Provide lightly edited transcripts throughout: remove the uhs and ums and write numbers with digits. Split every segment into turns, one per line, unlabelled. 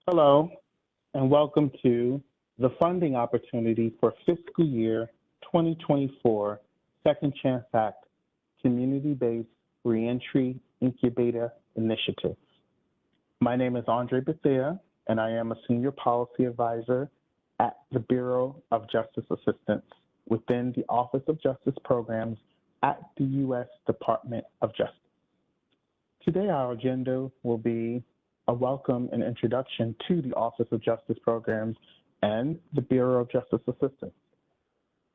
Hello, and welcome to the funding opportunity for fiscal year 2024 Second Chance Act Community-Based Reentry Incubator Initiative. My name is Andre Bethea, and I am a Senior Policy Advisor at the Bureau of Justice Assistance within the Office of Justice Programs at the U.S. Department of Justice. Today, our agenda will be a welcome and introduction to the Office of Justice Programs and the Bureau of Justice Assistance.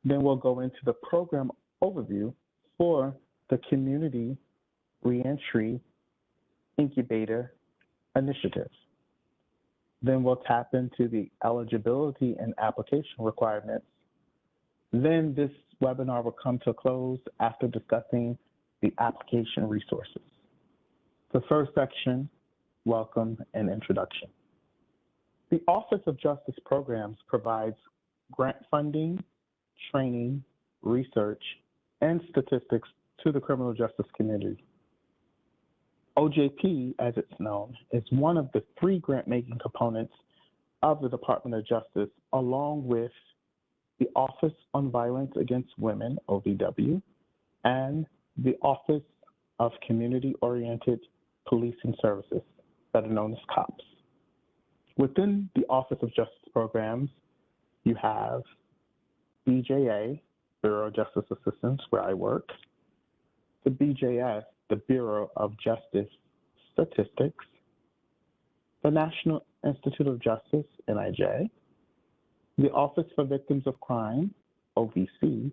Then we'll go into the program overview for the Community Reentry Incubator Initiative. Then we'll tap into the eligibility and application requirements. Then this webinar will come to a close after discussing the application resources. The first section, welcome and introduction. The Office of Justice Programs provides grant funding, training, research, and statistics to the criminal justice community. OJP, as it's known, is one of the three grant-making components of the Department of Justice, along with the Office on Violence Against Women, OVW, and the Office of Community-Oriented Policing Services, that are known as COPS. Within the Office of Justice Programs, you have BJA, Bureau of Justice Assistance, where I work, the BJS, the Bureau of Justice Statistics, the National Institute of Justice, NIJ, the Office for Victims of Crime, OVC,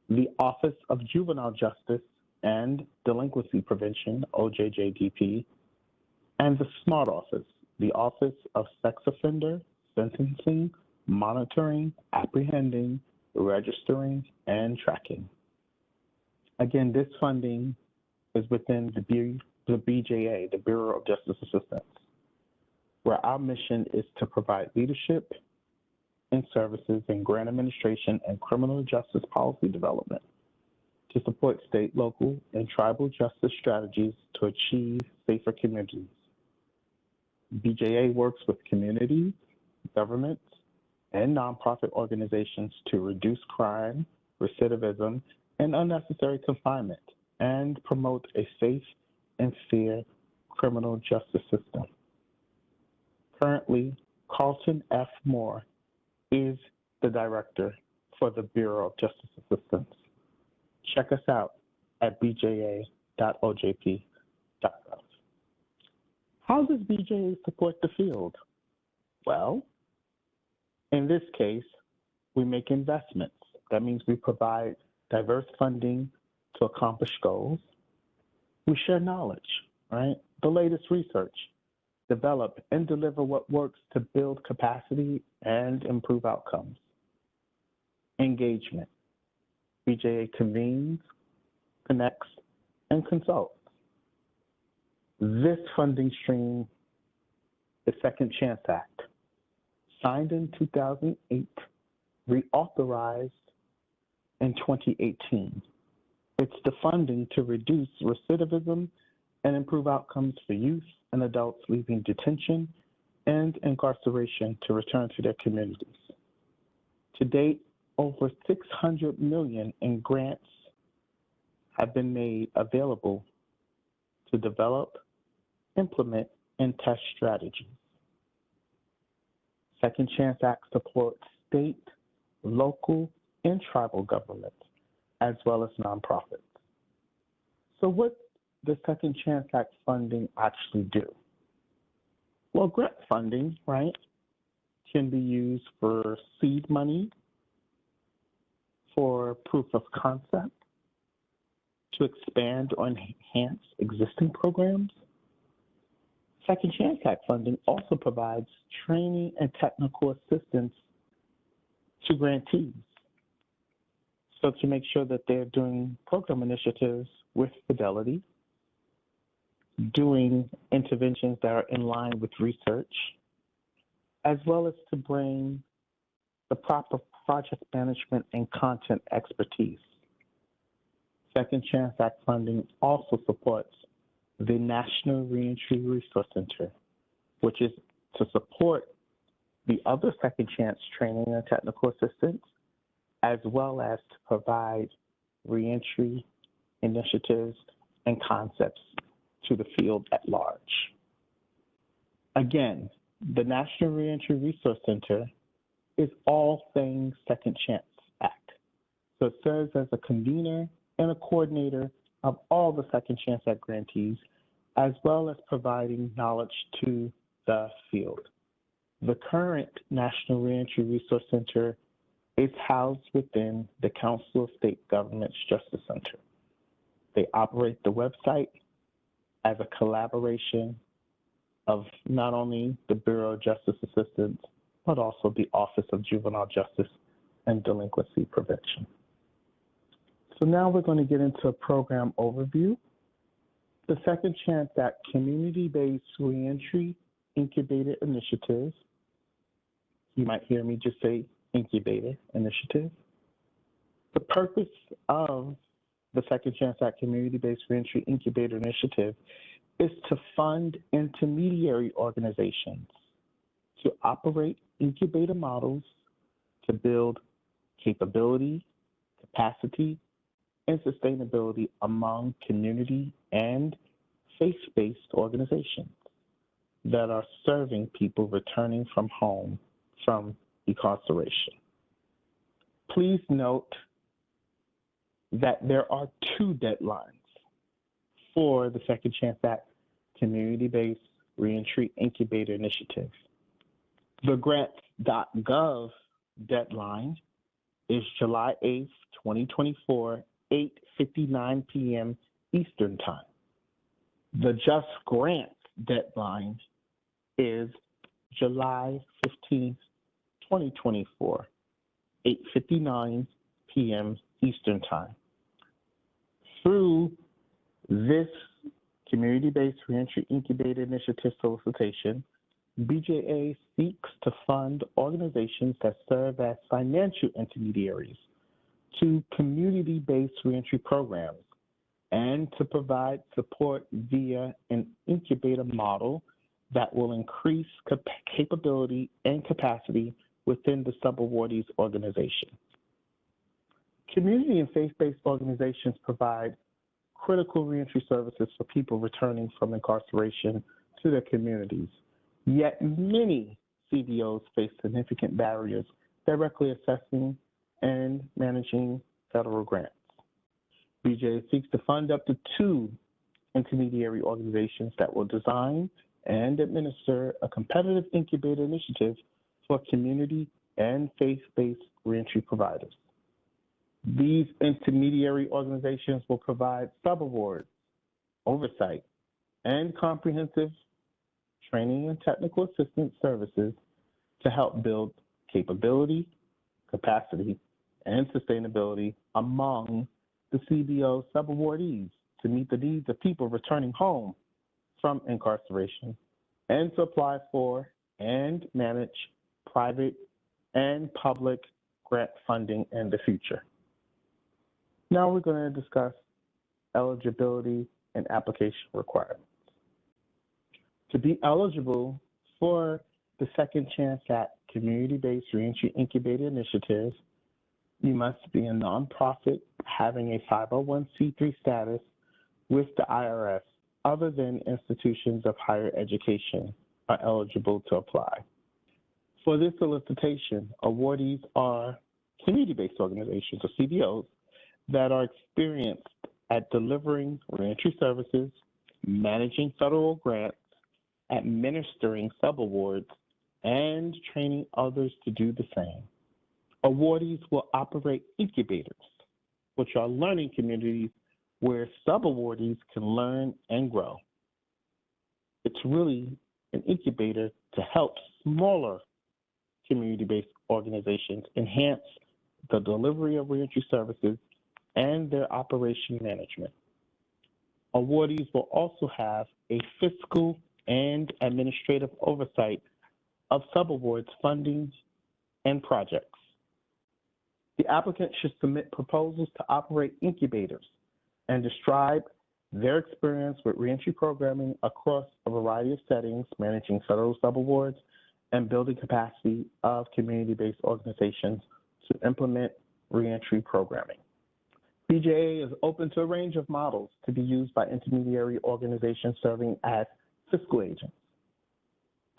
the Office of Juvenile Justice and Delinquency Prevention, OJJDP, and the SMART Office, the Office of Sex Offender, Sentencing, Monitoring, Apprehending, Registering, and Tracking. Again, this funding is within the BJA, the Bureau of Justice Assistance, where our mission is to provide leadership and services in grant administration and criminal justice policy development to support state, local, and tribal justice strategies to achieve safer communities. BJA works with communities, governments, and nonprofit organizations to reduce crime, recidivism, and unnecessary confinement, and promote a safe and fair criminal justice system. Currently, Carlton F. Moore is the director for the Bureau of Justice Assistance. Check us out at bja.ojp.gov. How does BJA support the field? Well, in this case, we make investments. That means we provide diverse funding to accomplish goals. We share knowledge, right? The latest research, develop and deliver what works to build capacity and improve outcomes. Engagement. BJA convenes, connects, and consults. This funding stream, the Second Chance Act, signed in 2008, reauthorized in 2018. It's the funding to reduce recidivism and improve outcomes for youth and adults leaving detention and incarceration to return to their communities. To date, over $600 million in grants have been made available to develop, implement, and test strategies. Second Chance Act supports state, local, and tribal governments, as well as nonprofits. So what does Second Chance Act funding actually do? Well, grant funding, right, can be used for seed money, for proof of concept, to expand or enhance existing programs. Second Chance Act funding also provides training and technical assistance to grantees. So to make sure that they're doing program initiatives with fidelity, doing interventions that are in line with research, as well as to bring the proper project management and content expertise. Second Chance Act funding also supports the National Reentry Resource Center, which is to support the other second chance training and technical assistance, as well as to provide reentry initiatives and concepts to the field at large. Again, the National Reentry Resource Center is all things Second Chance Act. So it serves as a convener and a coordinator of all the Second Chance Act grantees, as well as providing knowledge to the field. The current National Reentry Resource Center is housed within the Council of State Governments Justice Center. They operate the website as a collaboration of not only the Bureau of Justice Assistance, but also the Office of Juvenile Justice and Delinquency Prevention. So now we're going to get into a program overview. The Second Chance Act Community-Based Reentry Incubator Initiative. You might hear me just say Incubator Initiative. The purpose of the Second Chance Act Community-Based Reentry Incubator Initiative is to fund intermediary organizations to operate incubator models to build capability, capacity, and sustainability among community and faith-based organizations that are serving people returning from home from incarceration. Please note that there are two deadlines for the Second Chance Act Community-Based Reentry Incubator Initiative. The grants.gov deadline is July 8th, 2024, 8:59 p.m. Eastern Time. The Just Grants deadline is July 15th, 2024, 8:59 p.m. Eastern Time. Through this Community-Based Reentry Incubator Initiative solicitation, BJA seeks to fund organizations that serve as financial intermediaries to community-based reentry programs and to provide support via an incubator model that will increase capability and capacity within the subawardees organization. Community and faith-based organizations provide critical reentry services for people returning from incarceration to their communities. Yet many CBOs face significant barriers directly assessing and managing federal grants. BJA seeks to fund up to 2 intermediary organizations that will design and administer a competitive incubator initiative for community and faith-based reentry providers. These intermediary organizations will provide subawards, oversight, and comprehensive training and technical assistance services to help build capability, capacity, and sustainability among the CBO subawardees to meet the needs of people returning home from incarceration and to apply for and manage private and public grant funding in the future. Now we're going to discuss eligibility and application requirements. To be eligible for the Second Chance Act Community-Based Reentry Incubator Initiative, you must be a nonprofit having a 501c3 status with the IRS other than institutions of higher education are eligible to apply. For this solicitation, awardees are community-based organizations, or CBOs, that are experienced at delivering reentry services, managing federal grants, administering subawards, and training others to do the same. Awardees will operate incubators, which are learning communities where subawardees can learn and grow. It's really an incubator to help smaller community-based organizations enhance the delivery of reentry services and their operation management. Awardees will also have a fiscal and administrative oversight of subawards funding and projects. The applicant should submit proposals to operate incubators and describe their experience with reentry programming across a variety of settings, managing federal subawards, and building capacity of community-based organizations to implement reentry programming. BJA is open to a range of models to be used by intermediary organizations serving as fiscal agents.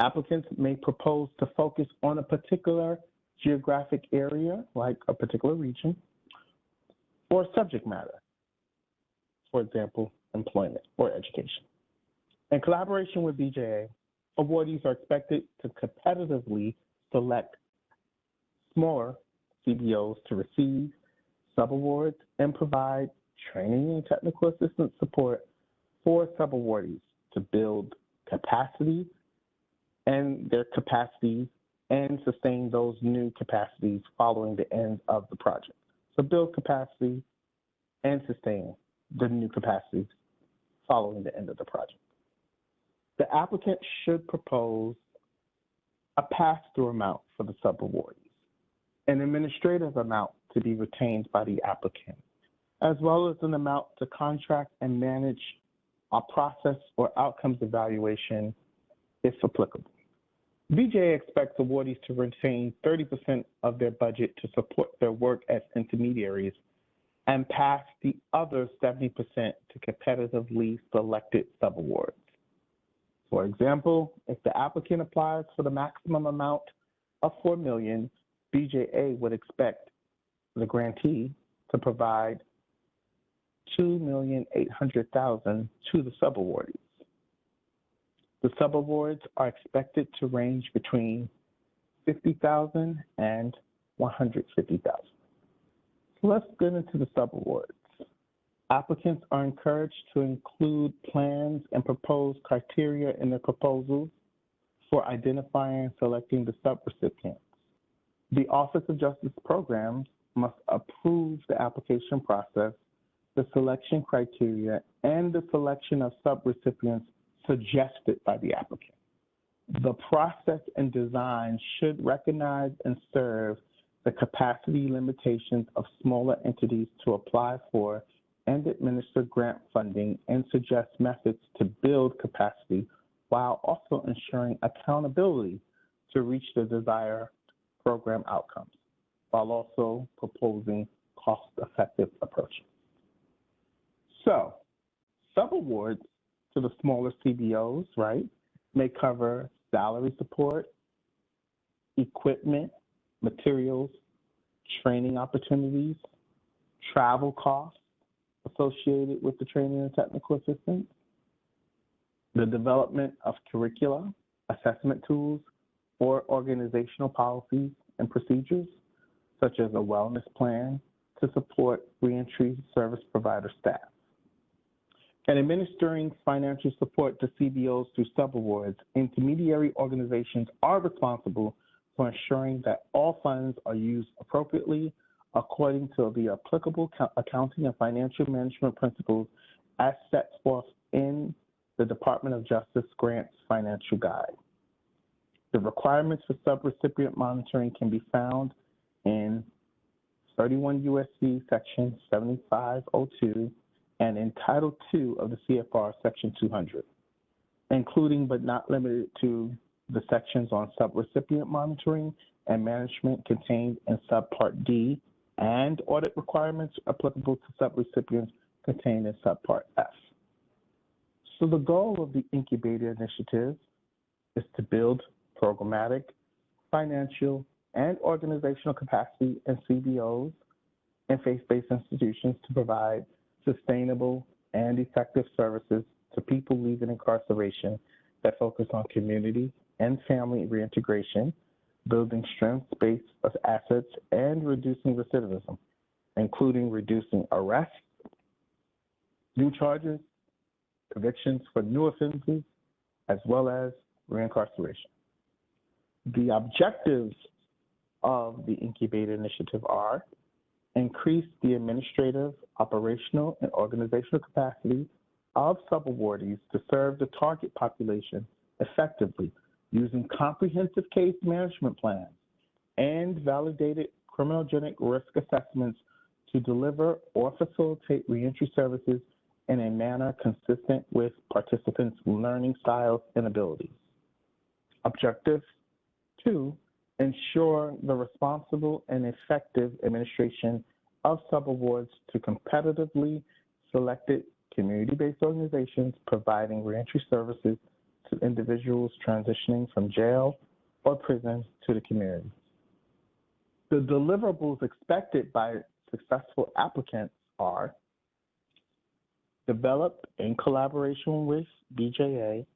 Applicants may propose to focus on a particular geographic area, like a particular region, or subject matter, for example, employment or education. In collaboration with BJA, awardees are expected to competitively select smaller CBOs to receive subawards and provide training and technical assistance support for subawardees to build capacity and their capacities and sustain those new capacities following the end of the project. So build capacity and sustain the new capacities following the end of the project. The applicant should propose a pass-through amount for the subawardees, an administrative amount to be retained by the applicant, as well as an amount to contract and manage a process or outcomes evaluation if applicable. BJA expects awardees to retain 30% of their budget to support their work as intermediaries and pass the other 70% to competitively selected subawards. For example, if the applicant applies for the maximum amount of $4 million, BJA would expect the grantee to provide $2,800,000 to the subawardees. The subawards are expected to range between $50,000 and $150,000. So let's get into the subawards. Applicants are encouraged to include plans and proposed criteria in their proposals for identifying and selecting the subrecipients. The Office of Justice Programs must approve the application process, the selection criteria, and the selection of subrecipients suggested by the applicant. The process and design should recognize and serve the capacity limitations of smaller entities to apply for and administer grant funding and suggest methods to build capacity while also ensuring accountability to reach the desired program outcomes, while also proposing cost-effective approaches. So, subawards to the smaller CBOs, right, may cover salary support, equipment, materials, training opportunities, travel costs associated with the training and technical assistance, the development of curricula, assessment tools, or organizational policies and procedures, such as a wellness plan to support reentry service provider staff. And administering financial support to CBOs through subawards, intermediary organizations are responsible for ensuring that all funds are used appropriately according to the applicable accounting and financial management principles as set forth in the Department of Justice Grants Financial Guide. The requirements for subrecipient monitoring can be found in 31 U.S.C. Section 7502 and in Title II of the CFR Section 200, including but not limited to the sections on subrecipient monitoring and management contained in Subpart D and audit requirements applicable to subrecipients contained in Subpart F. So the goal of the Incubator Initiative is to build programmatic, financial, and organizational capacity in CBOs and faith-based institutions to provide sustainable and effective services to people leaving incarceration that focus on community and family reintegration, building strengths-based assets, and reducing recidivism, including reducing arrests, new charges, convictions for new offenses, as well as reincarceration. The objectives of the Incubator Initiative are increase the administrative, operational, and organizational capacity of subawardees to serve the target population effectively using comprehensive case management plans and validated criminogenic risk assessments to deliver or facilitate reentry services in a manner consistent with participants' learning styles and abilities. Objective 2, ensure the responsible and effective administration of subawards to competitively selected community-based organizations providing reentry services to individuals transitioning from jail or prison to the community. The deliverables expected by successful applicants are: develop in collaboration with BJA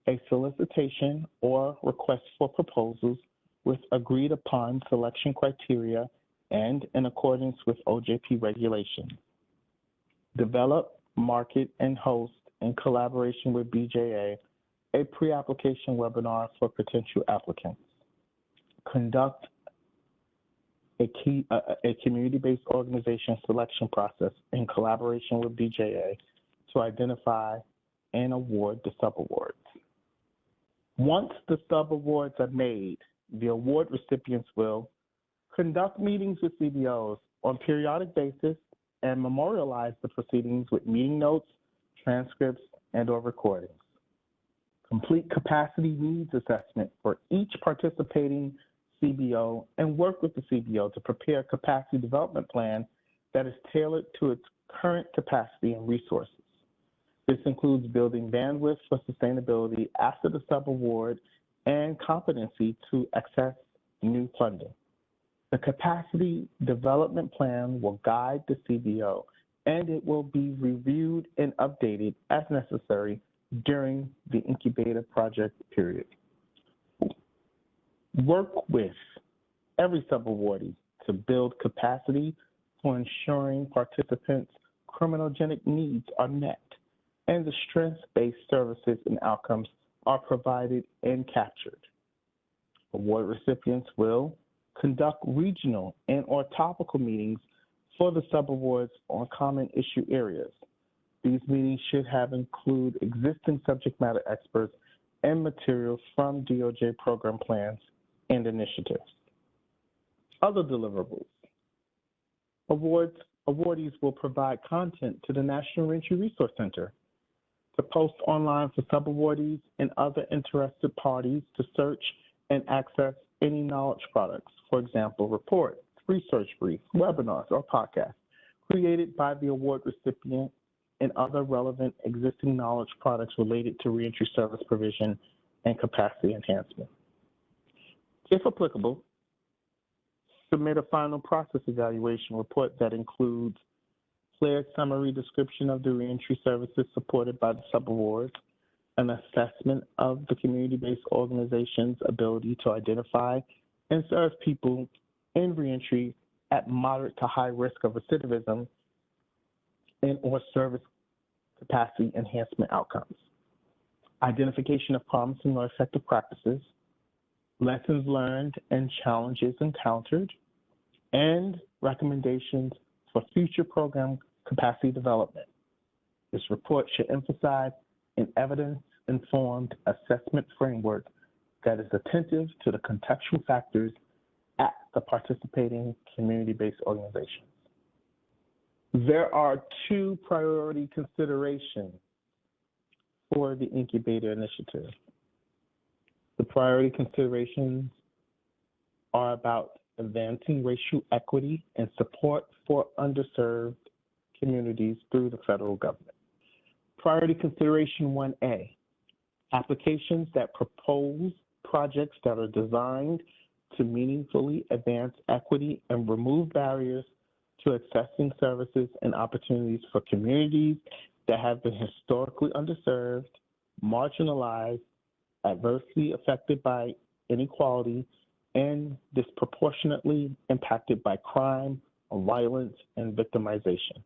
a solicitation or request for proposals with agreed upon selection criteria and in accordance with OJP regulations. Develop, market, and host in collaboration with BJA a pre-application webinar for potential applicants. Conduct a community-based organization selection process in collaboration with BJA to identify and award the subawards. Once the subawards are made, the award recipients will conduct meetings with CBOs on a periodic basis and memorialize the proceedings with meeting notes, transcripts, and/or recordings. Complete capacity needs assessment for each participating CBO and work with the CBO to prepare a capacity development plan that is tailored to its current capacity and resources. This includes building bandwidth for sustainability after the subaward and competency to access new funding. The capacity development plan will guide the CBO, and it will be reviewed and updated as necessary during the incubator project period. Work with every subawardee to build capacity for ensuring participants' criminogenic needs are met and the strengths-based services and outcomes are provided and captured. Award recipients will conduct regional and/or topical meetings for the subawards on common issue areas. These meetings should include existing subject matter experts and materials from DOJ program plans and initiatives. Other deliverables. Awardees will provide content to the National Reentry Resource Center to post online for subawardees and other interested parties to search and access any knowledge products, for example, reports, research briefs, webinars, or podcasts created by the award recipient and other relevant existing knowledge products related to reentry service provision and capacity enhancement. If applicable, submit a final process evaluation report that includes clear summary description of the reentry services supported by the subawards, an assessment of the community-based organization's ability to identify and serve people in reentry at moderate to high risk of recidivism and/or service capacity enhancement outcomes, identification of promising or effective practices, lessons learned and challenges encountered, and recommendations for future program capacity development. This report should emphasize an evidence-informed assessment framework that is attentive to the contextual factors at the participating community-based organizations. There are 2 priority considerations for the Incubator Initiative. The priority considerations are about advancing racial equity and support for underserved communities through the federal government. Priority consideration 1A, applications that propose projects that are designed to meaningfully advance equity and remove barriers to accessing services and opportunities for communities that have been historically underserved, marginalized, adversely affected by inequality, and disproportionately impacted by crime, violence, and victimization.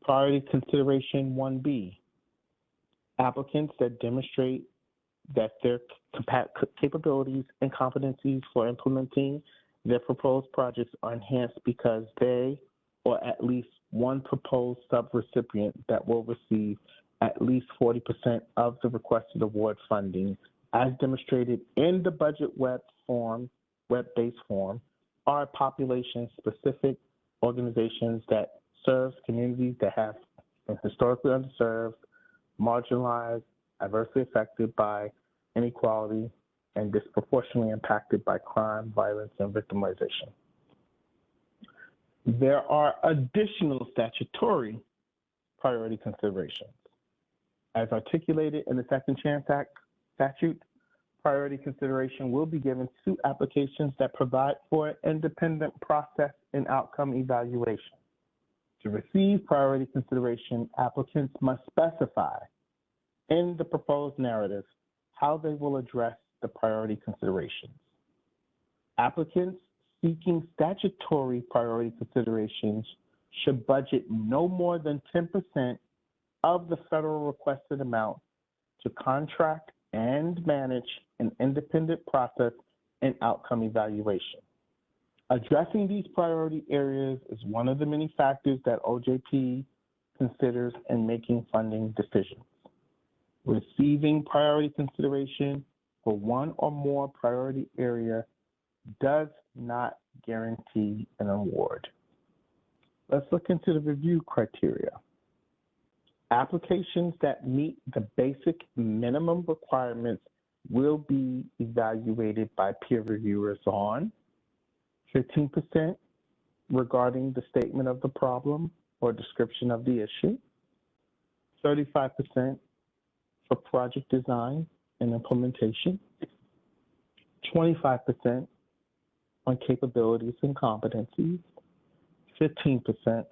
Priority consideration 1B, applicants that demonstrate that their capabilities and competencies for implementing their proposed projects are enhanced because they or at least one proposed sub-recipient that will receive at least 40% of the requested award funding as demonstrated in the budget web-based form are population-specific organizations that serve communities that have and historically underserved, marginalized, adversely affected by inequality, and disproportionately impacted by crime, violence, and victimization. There are additional statutory priority considerations. As articulated in the Second Chance Act statute, priority consideration will be given to applications that provide for an independent process and outcome evaluation. To receive priority consideration, applicants must specify in the proposed narrative how they will address the priority considerations. Applicants seeking statutory priority considerations should budget no more than 10% of the federal requested amount to contract and manage an independent process and outcome evaluation. Addressing these priority areas is one of the many factors that OJP considers in making funding decisions. Receiving priority consideration for one or more priority area does not guarantee an award. Let's look into the review criteria. Applications that meet the basic minimum requirements will be evaluated by peer reviewers on 15% regarding the statement of the problem or description of the issue, 35% for project design and implementation, 25% on capabilities and competencies, 15%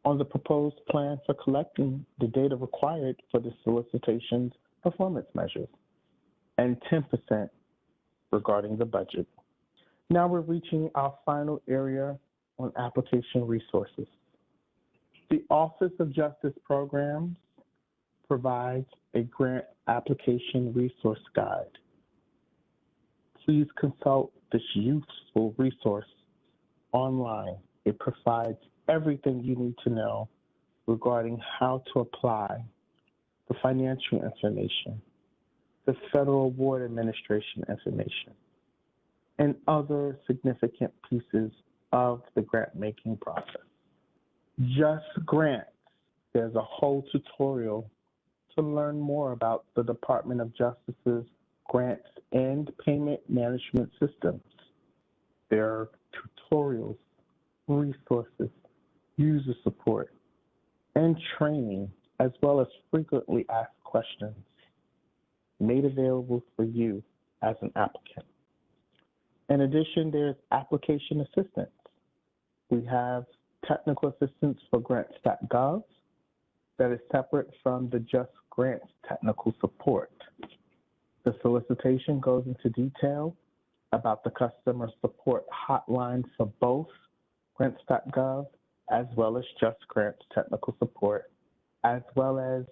on the proposed plan for collecting the data required for the solicitation's performance measures, and 10% regarding the budget. Now we're reaching our final area on application resources. The Office of Justice Programs provides a grant application resource guide. Please consult this useful resource online. It provides everything you need to know regarding how to apply, the financial information, the Federal Award Administration information, and other significant pieces of the grant-making process. Just Grants, there's a whole tutorial to learn more about the Department of Justice's grants and payment management systems. There are tutorials, resources, user support, and training, as well as frequently asked questions made available for you as an applicant. In addition, there's application assistance. We have technical assistance for grants.gov that is separate from the Just Grants technical support. The solicitation goes into detail about the customer support hotline for both grants.gov as well as Just Grants technical support, as well as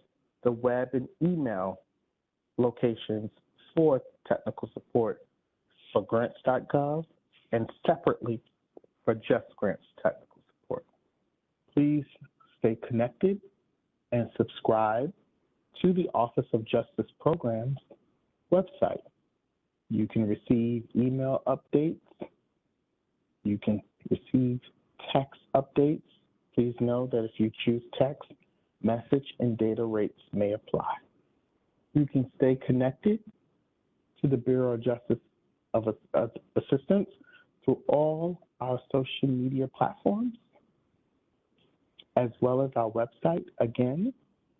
the web and email locations for technical support for grants.gov and separately for Just Grants technical support. Please stay connected and subscribe to the Office of Justice Programs website. You can receive email updates. You can receive text updates. Please know that if you choose text, message and data rates may apply. You can stay connected to the Bureau of Justice Assistance through all our social media platforms, as well as our website, again,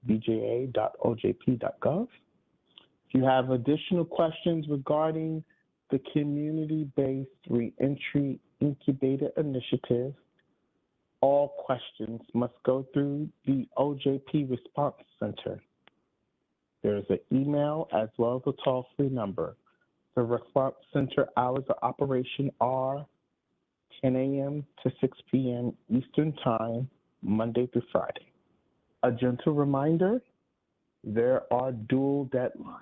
bja.ojp.gov. If you have additional questions regarding the community-based Reentry Incubator initiative, all questions must go through the OJP Response Center. There's an email as well as a toll-free number. The Response Center hours of operation are 10 a.m. to 6 p.m. Eastern Time, Monday through Friday. A gentle reminder, there are dual deadlines.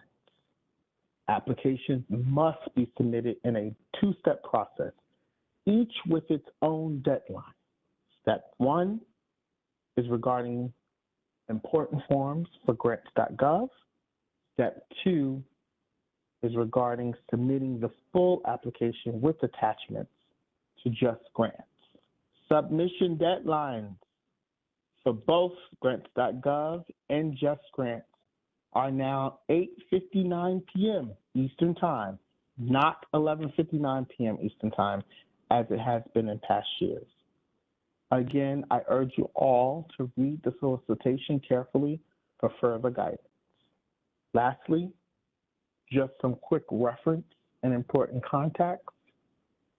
Applications must be submitted in a two-step process, each with its own deadline. Step 1 is regarding important forms for grants.gov. Step 2 is regarding submitting the full application with attachments to Just Grants. Submission deadlines for both grants.gov and Just Grants are now 8:59 p.m. Eastern Time, not 11:59 p.m. Eastern Time, as it has been in past years. Again, I urge you all to read the solicitation carefully for further guidance. Lastly, just some quick reference and important context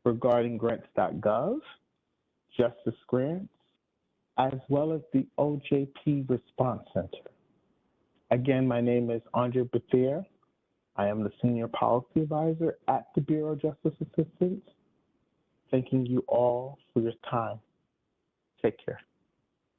regarding grants.gov, Justice Grants, as well as the OJP Response Center. Again, my name is Andre Bethier. I am the Senior Policy Advisor at the Bureau of Justice Assistance. Thanking you all for your time. Take care.